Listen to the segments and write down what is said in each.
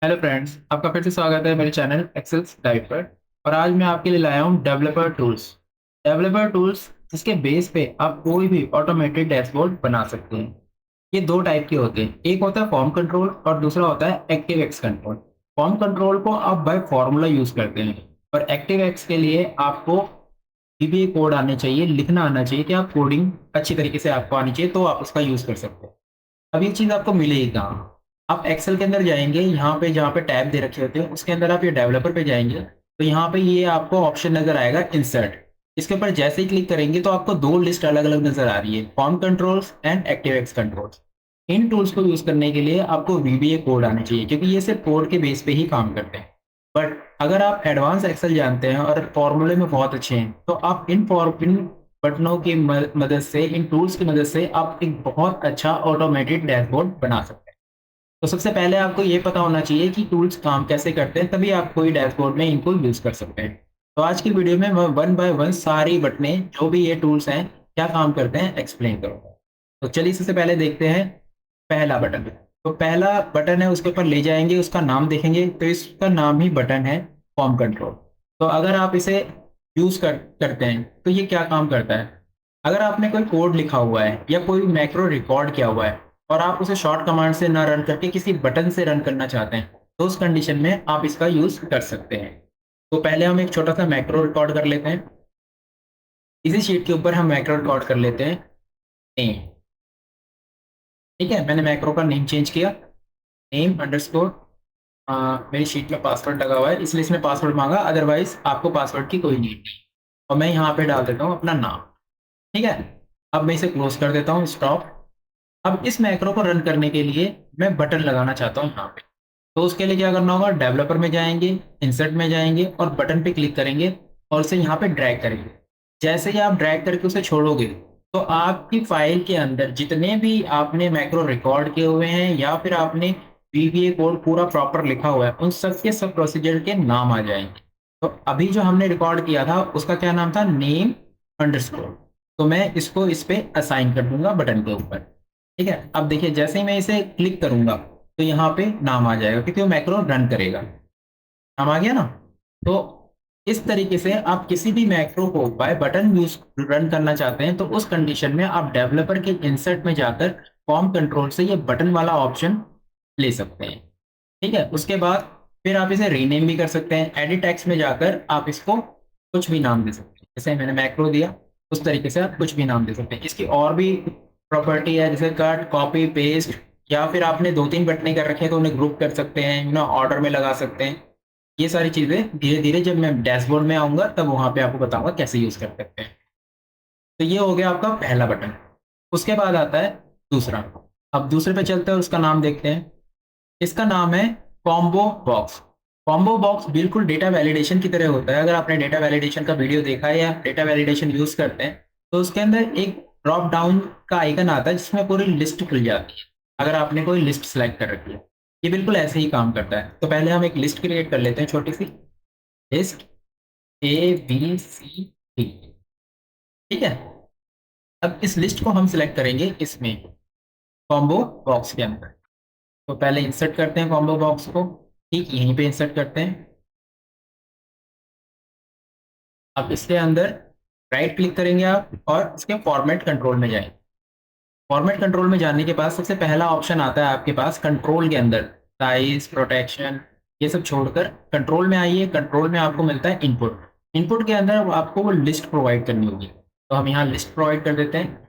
Hello friends, आपका फिर से स्वागत है मेरे चैनल एक्सेल्स गाइड पर। और आज मैं आपके लिए लाया हूँ डेवलपर टूल्स जिसके बेस पे आप कोई भी ऑटोमेटेड डैशबोर्ड बना सकते हैं। ये दो टाइप के होते हैं, एक होता है फॉर्म कंट्रोल और दूसरा होता है active x control. Form control को आप बाय फॉर्मूला यूज करते हैं और एक्टिव एक्स के लिए आपको VBA कोड आने चाहिए, लिखना आना चाहिए कि आप कोडिंग अच्छी तरीके से आपको आनी चाहिए तो आप उसका यूज कर सकते हैं। अब ये चीज़ आपको मिलेगी कहाँ? आप एक्सेल के अंदर जाएँगे, यहाँ पे जहाँ पे टैब दे रखे होते हैं, उसके अंदर आप ये डेवलपर पे जाएँगे, तो यहाँ पे ये आपको ऑप्शन नज़र आएगा इंसर्ट। इसके ऊपर जैसे ही क्लिक करेंगे तो आपको 2 लिस्ट अलग-अलग नज़र आ रही है, form controls and active controls. In tools को यूज़ करने के लिए आपको VBA कोड आने चाहिए क्योंकि ये सिर्फ़ कोड के बेस पे ही काम करते हैं। बट अगर आप एडवांस एक्सेल जानते हैं और फॉर्मूले में बहुत अच्छे हैं, तो आप इन बटनों की मदद से, इन टूल्स की मदद से आप एक बहुत अच्छा ऑटोमेटेड डैशबोर्ड बना सकते हैं। तो सबसे पहले आपको ये पता होना चाहिए कि टूल्स काम कैसे करते हैं, तभी आप कोई डैशबोर्ड में इनको यूज़ कर सकते हैं। तो आज की वीडियो में मैं वन बाय वन सारी बटनें, जो भी ये टूल्स हैं, क्या काम करते हैं, एक्सप्लेन करूँगा। तो चलिए सबसे पहले देखते हैं पहला बटन। तो पहला बटन है, उसके ऊपर ले जाएँगे, उसका नाम देखेंगे, तो इसका नाम ही बटन है फॉर्म कंट्रोल। तो अगर आप इसे यूज़ करते हैं, तो ये क्या काम करता है? अगर आपने कोई कोड लिखा हुआ है या कोई मैक्रो रिकॉर्ड किया हुआ है और आप उसे शॉर्ट कमांड से ना रन करके किसी बटन से रन करना चाहते हैं, तो उस कंडीशन में आप इसका यूज़ कर सकते हैं। तो पहले हम एक छोटा-सा मैक्रो रिकॉर्ड कर लेते हैं। इसी शीट के ऊपर हम मैक्रो रिकॉर्ड कर लेते हैं नेम। ठीक है? मैंने मैक्रो का नेम चेंज किया, नेम अंडरस्कोर मेरी शीट में पासवर्ड लगा हुआ है इसलिए इसने पासवर्ड माँगा, अदरवाइज़ आपको पासवर्ड की कोई नीड नहीं। और मैं यहाँ पे डाल देता हूँ अपना नाम। ठीक है? अब मैं इसे क्लोज़ कर देता हूँ, स्टॉप। अब इस मैक्रो को रन करने के लिए मैं बटन लगाना चाहता हूँ यहाँ पे। तो उसके लिए क्या करना होगा, डेवलपर में जाएँगे, इंसर्ट में जाएँगे और बटन पे क्लिक करेंगे और उसे यहाँ पे ड्रैग करेंगे। जैसे ही आप ड्रैग करके उसे छोड़ोगे, तो आपकी फ़ाइल के अंदर जितने भी आपने मैक्रो रिकॉर्ड किए हुए हैं या फिर आपने VBA कोड पूरा प्रॉपर लिखा हुआ है, उन सब के सब प्रोसीजर के नाम आ जाएँगे। तो अभी जो हमने रिकॉर्ड किया था, उसका क्या नाम था? Name underscore. तो मैं इसको इस पे असाइन कर दूँगा बटन के ऊपर। ठीक है? अब देखिए जैसे ही मैं इसे क्लिक करूँगा, तो यहाँ पे नाम आ जाएगा क्योंकि वो मैक्रो रन करेगा। नाम आ गया ना? तो इस तरीके से आप किसी भी मैक्रो को बाय बटन यूज़ रन करना चाहते हैं, तो उस कंडीशन में आप डेवलपर के इंसर्ट में जाकर फॉर्म कंट्रोल से ये बटन वाला ऑप्शन ले सकते हैं। ठीक है? उसके बाद फिर आप इसे रीनेम भी कर सकते हैं। एडिट टेक्स्ट में जाकर आप इसको कुछ भी नाम दे सकते हैं। जैसे मैंने मैक्रो दिया, उस तरीके से आप कुछ भी नाम दे सकते हैं। इसकी और भी प्रॉपर्टी है जैसे कट, कॉपी, पेस्ट या फिर आपने 2-3 बटनें कर रखे हैं तो उन्हें ग्रुप कर सकते हैं, ऑर्डर में लगा सकते हैं। ये सारी चीज़ें धीरे-धीरे जब मैं डैशबोर्ड में आऊँगा तब वहाँ पे आपको बताऊँगा कैसे यूज़ कर सकते हैं। तो ये हो गया आपका पहला बटन। उसके बाद आता है दूसरा। अब दूसरे पे चलते हैं, उसका नाम देखते हैं। इसका नाम है कॉम्बो बॉक्स। कॉम्बो बॉक्स बिल्कुल डेटा वैलिडेशन की तरह होता है। अगर आपने डेटा वैलिडेशन का वीडियो देखा है या डेटा वैलिडेशन यूज़ करते हैं, तो उसके अंदर एक ड्रॉप डाउन का आइकन आता है जिसमें पूरी लिस्ट खुल जाती है, अगर आपने कोई लिस्ट सेलेक्ट कर रखी है। ये बिल्कुल ऐसे ही काम करता है। तो पहले हम एक लिस्ट क्रिएट कर लेते हैं, छोटी-सी लिस्ट ABCD। ठीक है? अब इस लिस्ट को हम सिलेक्ट करेंगे इसमें कॉम्बो बॉक्स के अंदर। तो पहले इंसर्ट करते हैं कॉम्बो बॉक्स को, ठीक यहीं पे इंसर्ट करते हैं। अब इसके अंदर राइट क्लिक करेंगे आप और इसके फॉर्मेट कंट्रोल में जाएंगे। फॉर्मेट कंट्रोल में जाने के बाद सबसे पहला ऑप्शन आता है आपके पास कंट्रोल के अंदर, साइज, प्रोटेक्शन, ये सब छोड़कर कंट्रोल में आइए। कंट्रोल में आपको मिलता है इनपुट। इनपुट के अंदर आपको वो लिस्ट प्रोवाइड करनी होगी, तो हम यहाँ लिस्ट प्रोवाइड कर देते हैं।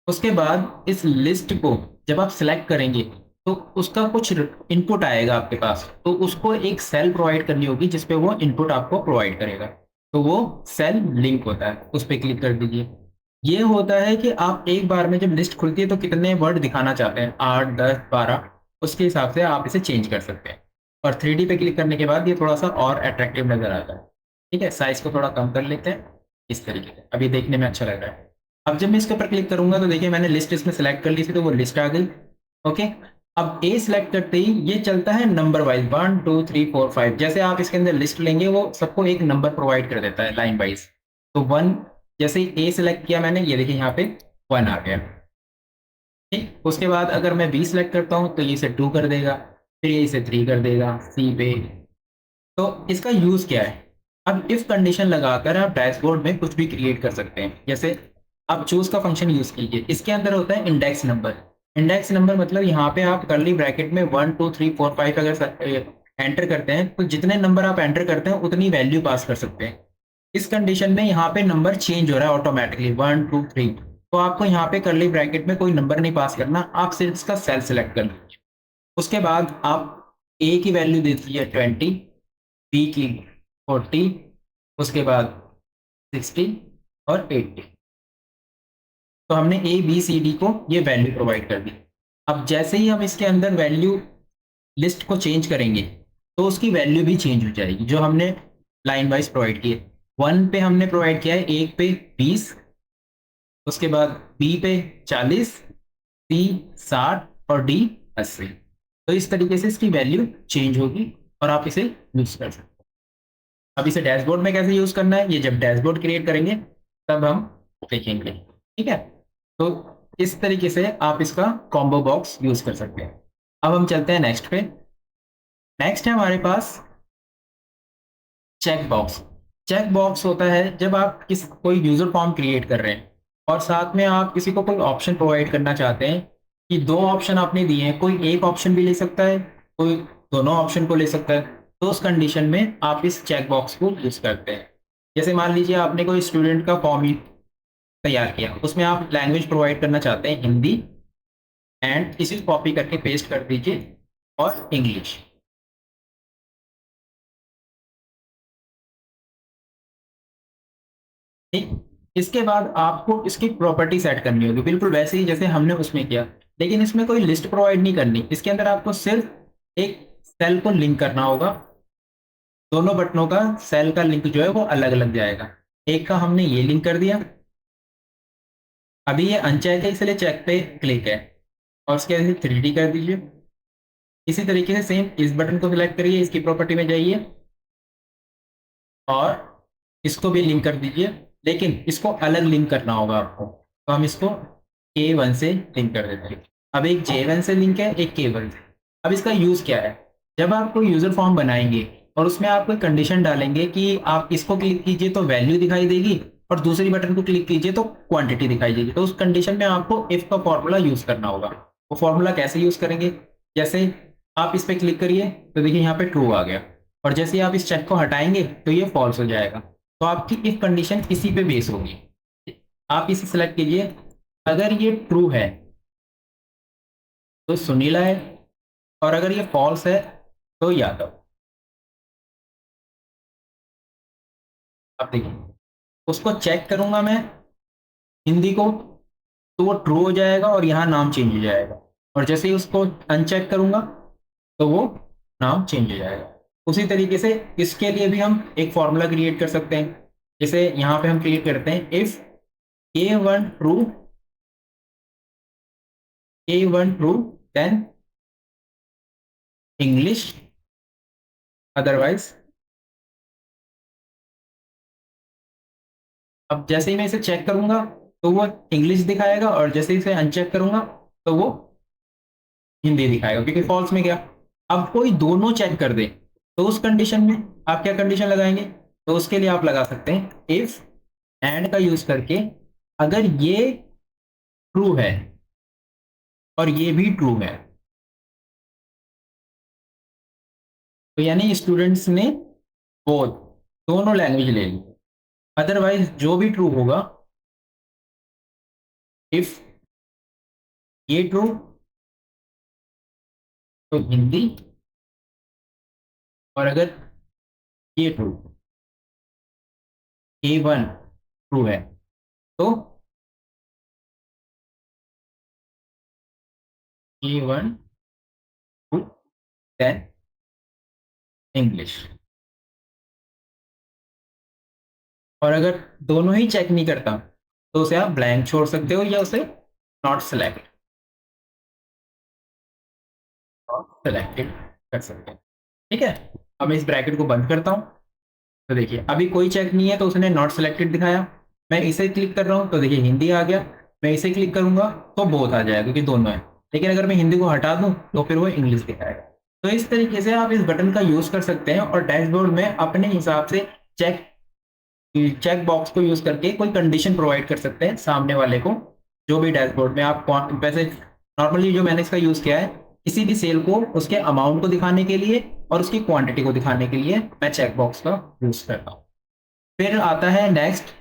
उसके बाद इस लिस्ट को जब आप सिलेक्ट करेंगे तो उसका कुछ इनपुट आएगा आपके पास, तो उसको एक सेल प्रोवाइड करनी होगी जिस पे वो इनपुट आपको प्रोवाइड करेगा। तो वो सेल लिंक होता है, उस पे क्लिक कर दीजिए। ये होता है कि आप एक बार में जब लिस्ट खुलती है तो कितने वर्ड दिखाना चाहते हैं, 8, 10, 12, उसके हिसाब से आप इसे चेंज कर सकते हैं। और 3D पे क्लिक करने के बाद ये थोड़ा सा और अट्रैक्टिव नजर आता है। ठीक है? साइज को थोड़ा कम कर लेते हैं इस तरीके से, अभी देखने में अच्छा लग रहा है। अब जब मैं इसके ऊपर क्लिक करूंगा तो देखिए मैंने लिस्ट इसमें सेलेक्ट कर ली थी, तो वो लिस्ट आ गई। ओके? अब ए सिलेक्ट करते ही ये चलता है नंबर वाइज, 1 2 3 4 5। जैसे आप इसके अंदर लिस्ट लेंगे वो सबको एक नंबर प्रोवाइड कर देता है लाइन वाइज। तो 1, जैसे ही ए सिलेक्ट किया मैंने, ये देखिए यहाँ पे 1 आ गया। ठीक? उसके बाद अगर मैं बी सिलेक्ट करता हूँ तो ये इसे 2 कर देगा। फिर ये इसे 3 कर देगा सी पे। तो इसका यूज़ क्या है? अब इफ कंडीशन लगाकर आप डैशबोर्ड में कुछ भी क्रिएट कर सकते हैं। जैसे आप चूज़ का फंक्शन यूज़ कीजिए, इसके अंदर होता है इंडेक्स नंबर। इंडेक्स नंबर मतलब यहाँ पे आप कर्ली ब्रैकेट में 1 2 3 4 5 अगर एंटर करते हैं तो जितने नंबर आप एंटर करते हैं उतनी वैल्यू पास कर सकते हैं। इस कंडीशन में यहाँ पे नंबर चेंज हो रहा है ऑटोमेटिकली 1 2 3। तो आपको यहाँ पे कर्ली ब्रैकेट में कोई नंबर नहीं पास करना, आप सिर्फ इसका सेल सेलेक्ट करना। उसके बाद आप ए की वैल्यू दे दीजिए 20, बी की 40, उसके बाद 60 और 80। तो हमने ए बी सी डी को ये वैल्यू प्रोवाइड कर दी। अब जैसे ही हम इसके अंदर वैल्यू लिस्ट को चेंज करेंगे तो उसकी वैल्यू भी चेंज हो जाएगी जो हमने लाइन वाइज प्रोवाइड की है। 1 पे हमने प्रोवाइड किया है एक पे 20, उसके बाद बी पे 40, सी 60 और डी 80। तो इस तरीके से इसकी वैल्यू चेंज होगी और आप इसे यूज कर सकते हैं। अब इसे डैशबोर्ड में कैसे यूज करना है, ये जब डैशबोर्ड क्रिएट करेंगे तब हम देखेंगे। ठीक है, तो इस तरीके से आप इसका कॉम्बो बॉक्स यूज कर सकते हैं। अब हम चलते हैं नेक्स्ट पे। नेक्स्ट है हमारे पास चेक बॉक्स। चेक बॉक्स होता है जब आप कोई यूजर फॉर्म क्रिएट कर रहे हैं और साथ में आप किसी को कोई ऑप्शन प्रोवाइड करना चाहते हैं कि दो ऑप्शन आपने दिए हैं, कोई एक ऑप्शन भी ले सकता है, कोई दोनों ऑप्शन को ले सकता है। तो उस कंडीशन में आप इस चेक बॉक्स को यूज करते हैं। जैसे मान लीजिए आपने कोई स्टूडेंट का फॉर्म ही तैयार किया, उसमें आप लैंग्वेज प्रोवाइड करना चाहते हैं हिंदी, एंड इसे कॉपी करके पेस्ट कर दीजिए और इंग्लिश। ठीक, इसके बाद आपको इसकी प्रॉपर्टी सेट करनी होगी बिल्कुल वैसे ही जैसे हमने उसमें किया, लेकिन इसमें कोई लिस्ट प्रोवाइड नहीं करनी। इसके अंदर आपको सिर्फ एक सेल को लिंक करना होगा। दोनों बटनों का सेल का लिंक जो है वो अलग अलग जाएगा। एक का हमने ये लिंक कर दिया, अभी ये अनचेक है इसलिए चेक पे क्लिक है, और उसके बाद 3D कर दीजिए। इसी तरीके से सेम इस बटन को सिलेक्ट करिए, इसकी प्रॉपर्टी में जाइए और इसको भी लिंक कर दीजिए, लेकिन इसको अलग लिंक करना होगा आपको। तो हम इसको K1 से लिंक कर देते हैं। अब एक J1 से लिंक है, एक K1 से। अब इसका यूज़ क्या है? जब आप कोई यूज़र फॉर्म बनाएंगे और उसमें आप कोई कंडीशन डालेंगे कि आप इसको क्लिक कीजिए तो वैल्यू दिखाई देगी और दूसरी बटन को क्लिक कीजिए तो क्वांटिटी दिखाई देगी, तो उस कंडीशन में आपको इफ का फॉर्मूला यूज़ करना होगा। वो फॉर्मूला कैसे यूज़ करेंगे? जैसे आप इस पर क्लिक करिए तो देखिए यहाँ पे ट्रू आ गया, और जैसे ही आप इस चेक को हटाएंगे तो ये फॉल्स हो जाएगा। तो आपकी इफ कंडीशन इसी पे बेस होगी। आप इसे सेलेक्ट कीजिए, अगर ये ट्रू है तो सुनीला है, और अगर ये फॉल्स है तो यादव। अब देखिए, उसको चेक करूंगा मैं हिंदी को तो वो ट्रू हो जाएगा और यहाँ नाम चेंज हो जाएगा, और जैसे ही उसको अनचेक करूंगा तो वो नाम चेंज हो जाएगा। उसी तरीके से इसके लिए भी हम एक फॉर्मूला क्रिएट कर सकते हैं। जैसे यहाँ पे हम क्रिएट करते हैं if A1 true, A1 true then English, otherwise. अब जैसे ही मैं इसे चेक करूंगा तो वो इंग्लिश दिखाएगा, और जैसे ही इसे अनचेक करूंगा तो वो हिंदी दिखाएगा, क्योंकि फॉल्स में गया। अब कोई दोनों चेक कर दे तो उस कंडीशन में आप क्या कंडीशन लगाएंगे? तो उसके लिए आप लगा सकते हैं इफ एंड का यूज करके, अगर ये ट्रू है और ये भी ट्रू है तो यानी स्टूडेंट्स ने बोथ दोनों लैंग्वेज ले ली। अदरवाइज जो भी ट्रू होगा, इफ ये ट्रू तो हिंदी, और अगर ये ट्रू A1 ट्रू है तो A1 ट्रू देन इंग्लिश। और अगर दोनों ही चेक नहीं करता तो उसे आप ब्लैंक छोड़ सकते हो या उसे नॉट सेलेक्ट और सेलेक्टेड कर सकते हैं। ठीक है, अब मैं इस ब्रैकेट को बंद करता हूँ। तो देखिए अभी कोई चेक नहीं है तो उसने नॉट सेलेक्टेड दिखाया। मैं इसे क्लिक कर रहा हूँ तो देखिए हिंदी आ गया। मैं इसे क्लिक करूंगा तो बोथ आ जाएगा क्योंकि दोनों है। लेकिन अगर मैं हिंदी को हटा दूं तो फिर वो इंग्लिश दिखाएगा। तो इस तरीके से आप इस बटन का यूज कर सकते हैं और डैशबोर्ड में अपने हिसाब से चेक चेक बॉक्स को यूज करके कोई कंडीशन प्रोवाइड कर सकते हैं सामने वाले को। जो भी डैशबोर्ड में आप वैसे नॉर्मली जो मैंने इसका यूज किया है, किसी भी सेल को उसके अमाउंट को दिखाने के लिए और उसकी क्वांटिटी को दिखाने के लिए मैं चेक बॉक्स का यूज करता हूँ। फिर आता है next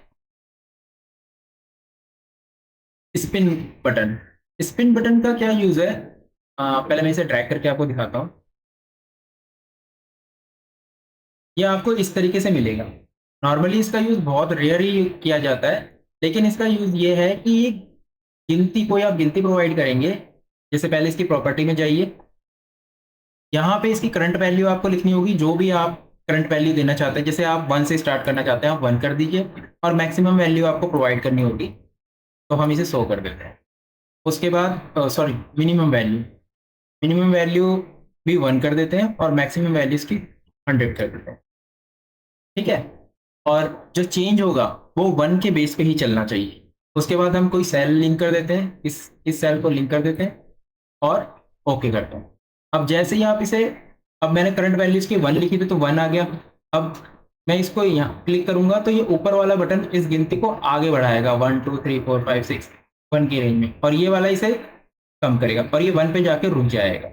spin button. Spin button का क्या यूज है, पहले मैं इसे ड्रैग करके आपको दिखाता हूँ। ये आपको इस तरीके से मिलेगा। नॉर्मली इसका यूज बहुत रेयर ही किया जाता है, लेकिन इसका यूज ये है कि ये गिनती को आप गिनती प्रोवाइड करेंगे। जैसे पहले इसकी प्रॉपर्टी में जाइए, यहाँ पे इसकी करंट वैल्यू आपको लिखनी होगी, जो भी आप करंट वैल्यू देना चाहते हैं। जैसे आप 1 से स्टार्ट करना चाहते हैं, आप 1 कर दीजिए और मैक्सिमम वैल्यू आपको प्रोवाइड करनी होगी, तो हम इसे 100 कर देते हैं। उसके बाद सॉरी, मिनिमम वैल्यू भी 1 कर देते हैं और मैक्सिमम वैल्यू इसकी 100 कर देते हैं। ठीक है, और जो चेंज होगा वो 1 के बेस पे ही चलना चाहिए। उसके बाद हम कोई सेल लिंक कर देते हैं, इस सेल को लिंक कर देते हैं और ओके करते हैं। अब जैसे ही आप इसे, अब मैंने करंट वैल्यू इसकी 1 लिखी थी तो 1 आ गया। अब मैं इसको यहाँ क्लिक करूंगा तो ये ऊपर वाला बटन इस गिनती को आगे बढ़ाएगा 1 2 3 4 5 6 1 की रेंज में, और ये वाला इसे कम करेगा और ये 1 पे जाके रुक जाएगा।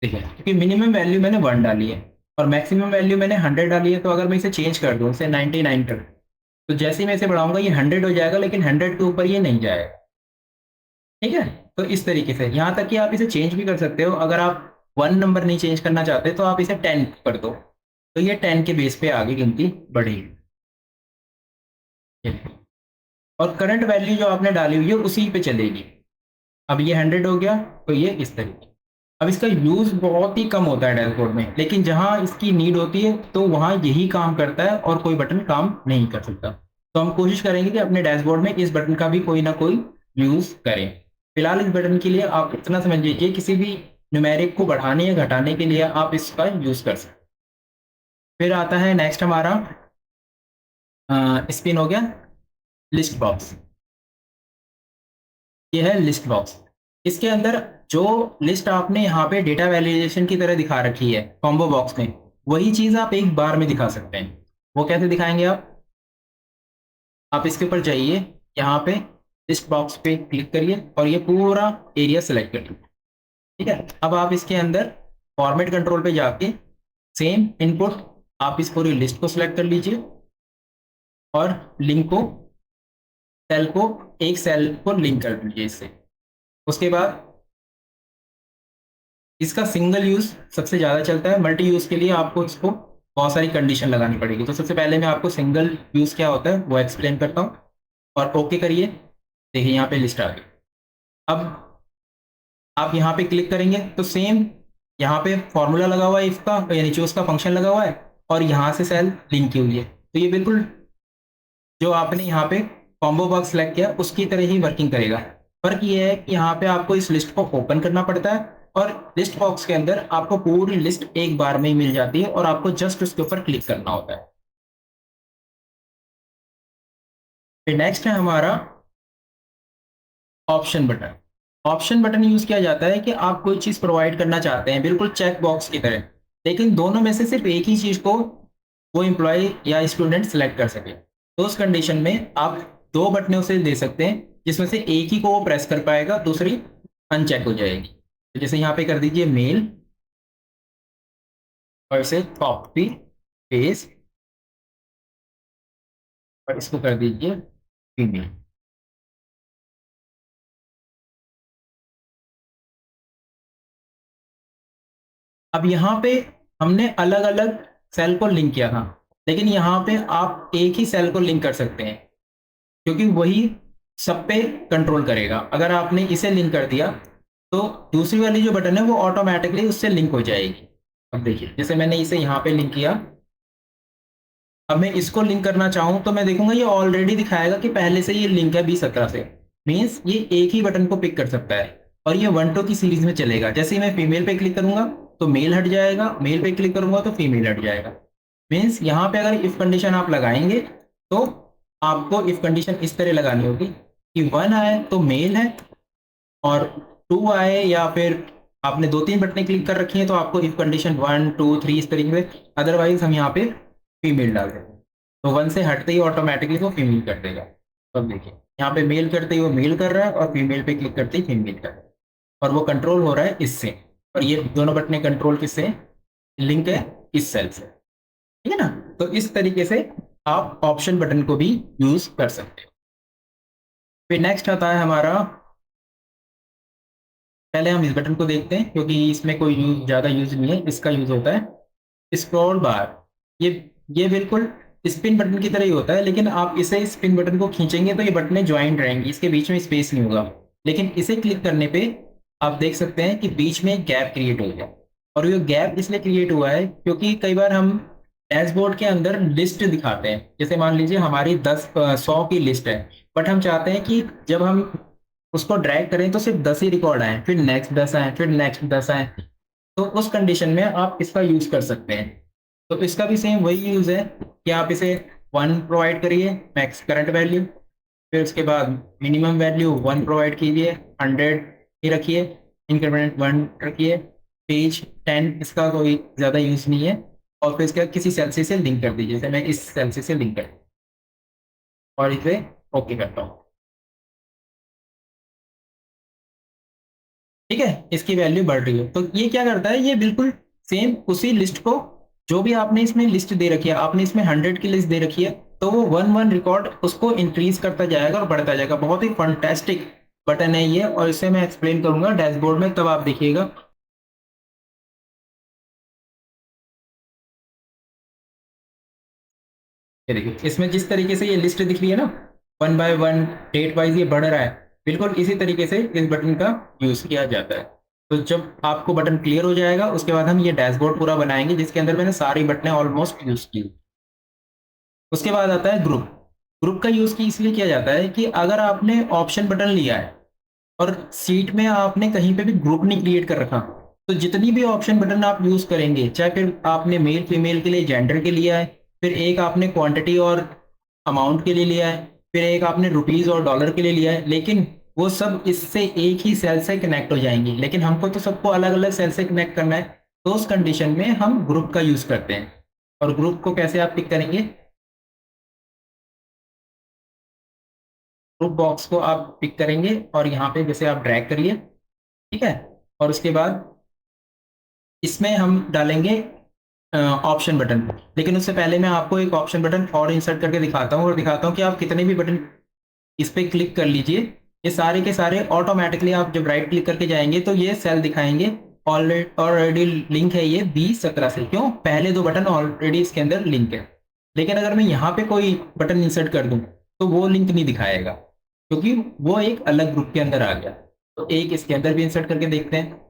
ठीक है, क्योंकि मिनिमम वैल्यू मैंने 1 डाली है और मैक्सिमम वैल्यू मैंने 100 डाली है। तो अगर मैं इसे चेंज कर दूँ, इसे 99 कर दूं, तो जैसे ही मैं इसे बढ़ाऊंगा ये 100 हो जाएगा, लेकिन 100 के ऊपर ये नहीं जाएगा। ठीक है, तो इस तरीके से यहाँ तक कि आप इसे चेंज भी कर सकते हो। अगर आप 1 नंबर नहीं चेंज करना चाहते तो आप इसे 10 कर दो, तो ये 10 के बेस पे आगे गिनती बढ़ेगी। और करंट वैल्यू जो आपने डाली हुई है उसी पे चलेगी। अब ये 100 हो गया, तो ये इस तरीके। अब इसका यूज बहुत ही कम होता है डैशबोर्ड में, लेकिन जहां इसकी नीड होती है तो वहां यही काम करता है और कोई बटन काम नहीं कर सकता। तो हम कोशिश करेंगे कि अपने डैशबोर्ड में इस बटन का भी कोई ना कोई यूज करें। फिलहाल इस बटन के लिए आप इतना समझ लीजिए, किसी भी न्यूमेरिक को बढ़ाने या घटाने के लिए आप इसका यूज कर सकते। फिर आता है नेक्स्ट हमारा स्पिन हो गया, लिस्ट बॉक्स। ये है लिस्ट बॉक्स। इसके अंदर जो लिस्ट आपने यहाँ पे डेटा वैलिडेशन की तरह दिखा रखी है कॉम्बो बॉक्स में, वही चीज आप एक बार में दिखा सकते हैं। वो कैसे दिखाएंगे आप इसके ऊपर जाइए, यहाँ पे लिस्ट बॉक्स पे क्लिक करिए और ये पूरा एरिया सेलेक्ट करिए। ठीक है, अब आप इसके अंदर फॉर्मेट कंट्रोल पे जाके सेम इनपुट आप इस पूरी लिस्ट को सिलेक्ट कर लीजिए और लिंक को, सेल को, एक सेल को लिंक कर दीजिए इससे। उसके बाद इसका सिंगल यूज सबसे ज़्यादा चलता है, मल्टी यूज के लिए आपको इसको बहुत सारी कंडीशन लगानी पड़ेगी। तो सबसे पहले मैं आपको सिंगल यूज क्या होता है वो एक्सप्लेन करता हूँ और ओके करिए। देखिए यहाँ पे लिस्ट आ गई। अब आप यहाँ पे क्लिक करेंगे तो सेम यहाँ पे फॉर्मूला लगा हुआ है इसका, यानी जो उसका फंक्शन लगा हुआ है और यहाँ से सेल लिंक की हुई है। तो ये बिल्कुल जो आपने यहाँ पे कॉम्बो बॉक्स सेलेक्ट किया उसकी तरह ही वर्किंग करेगा। फर्क ये है कि यहाँ पे आपको इस लिस्ट को ओपन करना पड़ता है और लिस्ट बॉक्स के अंदर आपको पूरी लिस्ट एक बार में ही मिल जाती है और आपको जस्ट उसके ऊपर क्लिक करना होता है। फिर नेक्स्ट है हमारा option button. Option button use किया जाता है कि आप कोई चीज प्रोवाइड करना चाहते हैं बिल्कुल चेक बॉक्स की तरह, लेकिन दोनों में से सिर्फ एक ही चीज को वो एम्प्लॉय या स्टूडेंट सेलेक्ट कर सके। तो उस कंडीशन में आप 2 बटनों से दे सकते हैं, जिसमें से एक ही को वो प्रेस कर पाएगा, दूसरी अनचेक हो जाएगी। तो जैसे यहाँ पे कर दीजिए मेल और इसे कॉपी पेस्ट और इसको कर दीजिए फीमेल। अब यहाँ पे हमने अलग अलग सेल को लिंक किया था, लेकिन यहाँ पे आप एक ही सेल को लिंक कर सकते हैं क्योंकि वही सब पे कंट्रोल करेगा। अगर आपने इसे लिंक कर दिया तो दूसरी वाली जो बटन है वो ऑटोमेटिकली उससे लिंक हो जाएगी। अब देखिए जैसे मैंने इसे यहाँ पे लिंक किया, अब मैं इसको लिंक करना चाहूँ तो मैं देखूंगा ये ऑलरेडी दिखाएगा कि पहले से ये लिंक है 2017 से। मीन्स ये एक ही बटन को पिक कर सकता है और ये 1-2 की सीरीज में चलेगा। जैसे ही मैं फीमेल पे क्लिक करूंगा तो मेल हट जाएगा, मेल पे क्लिक करूंगा तो फीमेल हट जाएगा। मीन्स यहाँ पे अगर इफ कंडीशन आप लगाएंगे तो आपको इफ कंडीशन इस तरह लगानी होगी कि 1 आए तो मेल है और 2 आए या फिर आपने 2-3 बटनें क्लिक कर रखी हैं तो आपको इफ कंडीशन 1 2 3 इस तरीके से, अदरवाइज हम यहाँ पे फीमेल डाल देते हैं, तो 1 से हटते ही ऑटोमेटिकली वो फीमेल कर देगा। तो अब देखिए यहाँ पे मेल करते ही वो मेल कर रहा है और फीमेल पे क्लिक करते ही फीमेल कर रहा है, और वो कंट्रोल हो रहा है इससे, और ये दोनों बटनें कंट्रोल किससे लिंक है, इस सेल से, ठीक है ना। तो इस तरीके से आप ऑप्शन बटन को भी यूज कर सकते हो। फिर नेक्स्ट आता है हमारा, पहले हम इस बटन को देखते हैं क्योंकि इसमें कोई यूज ज़्यादा यूज नहीं है, इसका यूज होता है स्क्रॉल बार। ये ये बिल्कुल स्पिन बटन की तरह ही होता है, लेकिन आप इसे स्पिन बटन को खींचेंगे तो ये बटनें ज्वाइंट रहेंगी, इसके बीच में स्पेस नहीं होगा। लेकिन इसे क्लिक करने पे आप देख सकते हैं कि बीच में एक गैप क्रिएट हो गया, और ये गैप इसलिए क्रिएट हुआ है क्योंकि कई बार हम डैशबोर्ड के अंदर लिस्ट दिखाते हैं, जैसे मान लीजिए हमारी 100 की लिस्ट है, बट हम चाहते हैं कि जब हम उसको ड्रैग करें तो सिर्फ 10 ही रिकॉर्ड आए, फिर नेक्स्ट 10 आए, फिर नेक्स्ट 10 आए, तो उस कंडीशन में आप इसका यूज कर सकते हैं। तो इसका भी सेम वही यूज है कि आप इसे 1 प्रोवाइड करिए मैक्स करंट वैल्यू, फिर उसके बाद मिनिमम वैल्यू 1 प्रोवाइड कीजिए, 100 ही रखिए, इंक्रीमेंट 1 रखिए, पेज 10, इसका कोई ज़्यादा यूज नहीं है, और फिर इसका किसी सेल से लिंक कर दीजिए, जैसे मैं इस सेल से लिंक कर, और इसे ओके करता हूँ, ठीक है। इसकी वैल्यू बढ़ रही है, तो ये क्या करता है, ये बिल्कुल सेम उसी लिस्ट को, जो भी आपने इसमें लिस्ट दे रखी है, आपने इसमें 100 की लिस्ट दे रखी है, तो वो 1 रिकॉर्ड उसको इंक्रीज करता जाएगा और बढ़ता जाएगा। बहुत ही फंटेस्टिक बटन है ये, और इसे मैं एक्सप्लेन करूंगा डैशबोर्ड में, तब आप देखिएगा। ये देखिए इसमें जिस तरीके से ये लिस्ट दिख रही है ना, 1 बाय 1 डेट वाइज ये बढ़ रहा है, बिल्कुल इसी तरीके से इस बटन का यूज किया जाता है। तो जब आपको बटन क्लियर हो जाएगा उसके बाद हम ये डैशबोर्ड पूरा बनाएंगे जिसके अंदर मैंने सारी बटनें ऑलमोस्ट यूज की। उसके बाद आता है ग्रुप। ग्रुप का यूज की इसलिए किया जाता है कि अगर आपने ऑप्शन बटन लिया है और सीट में आपने कहीं पे भी ग्रुप नहीं क्रिएट कर रखा, तो जितनी भी ऑप्शन बटन आप यूज करेंगे, चाहे फिर आपने मेल फीमेल के लिए जेंडर के लिया है, फिर एक आपने क्वांटिटी और अमाउंट के लिए लिया है, फिर एक आपने रुपीज और डॉलर के लिए लिया है, लेकिन वो सब इससे एक ही सेल से कनेक्ट हो जाएंगी, लेकिन हमको तो सबको अलग अलग सेल से कनेक्ट करना है, तो उस कंडीशन में हम ग्रुप का यूज करते हैं। और ग्रुप को कैसे आप पिक करेंगे, ग्रुप बॉक्स को आप पिक करेंगे और यहाँ पे जैसे आप ड्रैग करिए, ठीक है, और उसके बाद इसमें हम डालेंगे ऑप्शन बटन। लेकिन उससे पहले मैं आपको एक ऑप्शन बटन और इंसर्ट करके दिखाता हूँ, और दिखाता हूँ कि आप कितने भी बटन इस पर क्लिक कर लीजिए, ये सारे के सारे ऑटोमेटिकली आप जब राइट क्लिक करके जाएंगे तो ये सेल दिखाएंगे। ऑलरेडी लिंक है ये B17 से, क्यों, पहले 2 बटन ऑलरेडी इसके अंदर लिंक है। लेकिन अगर मैं यहाँ पे कोई बटन इंसर्ट कर दूं तो वो लिंक नहीं दिखाएगा, क्योंकि वो एक अलग ग्रुप के अंदर आ गया। तो एक इसके अंदर भी इंसर्ट करके देखते हैं,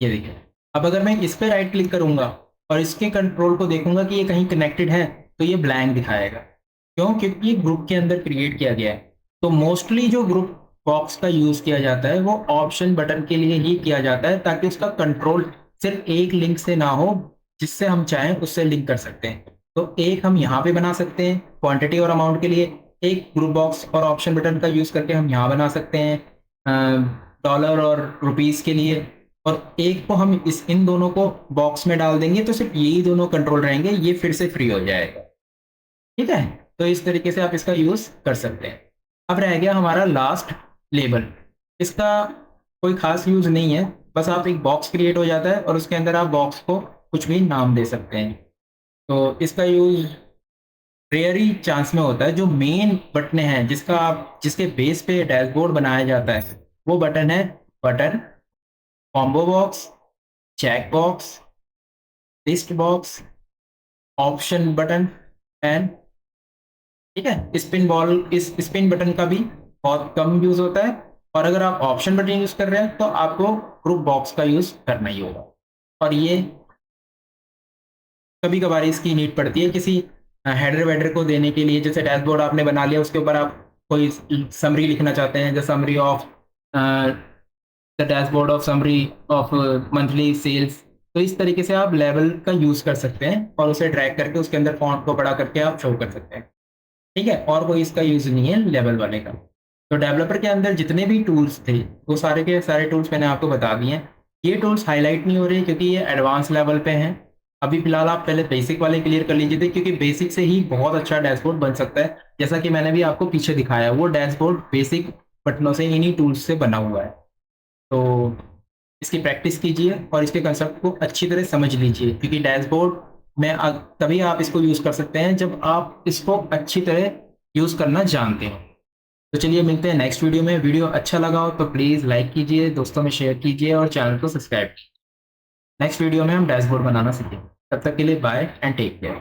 ये देखिए। अब अगर मैं इस पे राइट क्लिक करूंगा और इसके कंट्रोल को देखूंगा कि ये कहीं कनेक्टेड है, तो ये ब्लैंक दिखाएगा, क्यों, क्योंकि ये ग्रुप के अंदर क्रिएट किया गया है। तो मोस्टली जो ग्रुप बॉक्स का यूज किया जाता है वो ऑप्शन बटन के लिए ही किया जाता है, ताकि उसका कंट्रोल सिर्फ एक लिंक से ना हो, जिससे हम चाहें उससे लिंक कर सकते हैं। तो एक हम यहाँ पे बना सकते हैं क्वांटिटी और अमाउंट के लिए, एक ग्रुप बॉक्स और ऑप्शन बटन का यूज करके हम यहाँ बना सकते हैं डॉलर और रुपीस के लिए, और एक को हम इन दोनों को बॉक्स में डाल देंगे तो सिर्फ यही दोनों कंट्रोल रहेंगे, ये फिर से फ्री हो जाएगा, ठीक है। तो इस तरीके से आप इसका यूज कर सकते हैं। अब रह गया हमारा लास्ट, लेबल। इसका कोई खास यूज नहीं है, बस आप एक बॉक्स क्रिएट हो जाता है और उसके अंदर आप बॉक्स को कुछ भी नाम दे सकते हैं। तो इसका यूज रेयरी चांस में होता है। जो मेन बटन हैं जिसके बेस पे डैशबोर्ड बनाया जाता है, वो बटन है button, combo box, check box, list box, option button and, ठीक है, स्पिन बॉल। इस स्पिन बटन का भी बहुत कम यूज होता है, और अगर आप ऑप्शन बटन यूज कर रहे हैं तो आपको ग्रुप बॉक्स का यूज करना ही होगा। और ये कभी कभार इसकी नीड पड़ती है किसी हेडर वेडर को देने के लिए, जैसे डैशबोर्ड आपने बना लिया उसके ऊपर आप कोई समरी लिखना चाहते हैं, the summary of the dashboard of summary of monthly sales, तो इस तरीके से आप लेवल का यूज कर सकते हैं और उसे ड्रैग करके उसके अंदर फॉन्ट को बड़ा करके आप शो कर सकते हैं, ठीक है। और कोई इसका यूज नहीं है लेवल वाले का। तो डेवलपर के अंदर जितने भी टूल्स थे वो सारे के सारे टूल्स मैंने आपको बता दिए हैं। ये टूल्स हाईलाइट नहीं हो रहे क्योंकि ये एडवांस लेवल पे हैं। अभी फिलहाल आप पहले बेसिक वाले क्लियर कर लीजिए थे, क्योंकि बेसिक से ही बहुत अच्छा डैशबोर्ड बन सकता है। जैसा कि मैंने भी आपको पीछे दिखाया, वो डैशबोर्ड बेसिक बटनों से इन्हीं टूल्स से बना हुआ है। तो इसकी प्रैक्टिस कीजिए और इसके कंसेप्ट को अच्छी तरह समझ लीजिए, क्योंकि डैशबोर्ड में तभी आप इसको यूज़ कर सकते हैं जब आप इसको अच्छी तरह यूज़ करना जानते हो। तो चलिए मिलते हैं नेक्स्ट वीडियो में। वीडियो अच्छा लगा हो तो प्लीज़ लाइक कीजिए, दोस्तों में शेयर कीजिए और चैनल को सब्सक्राइब कीजिए। नेक्स्ट वीडियो में हम डैशबोर्ड बनाना सीखेंगे। तब तक के लिए बाय एंड टेक केयर।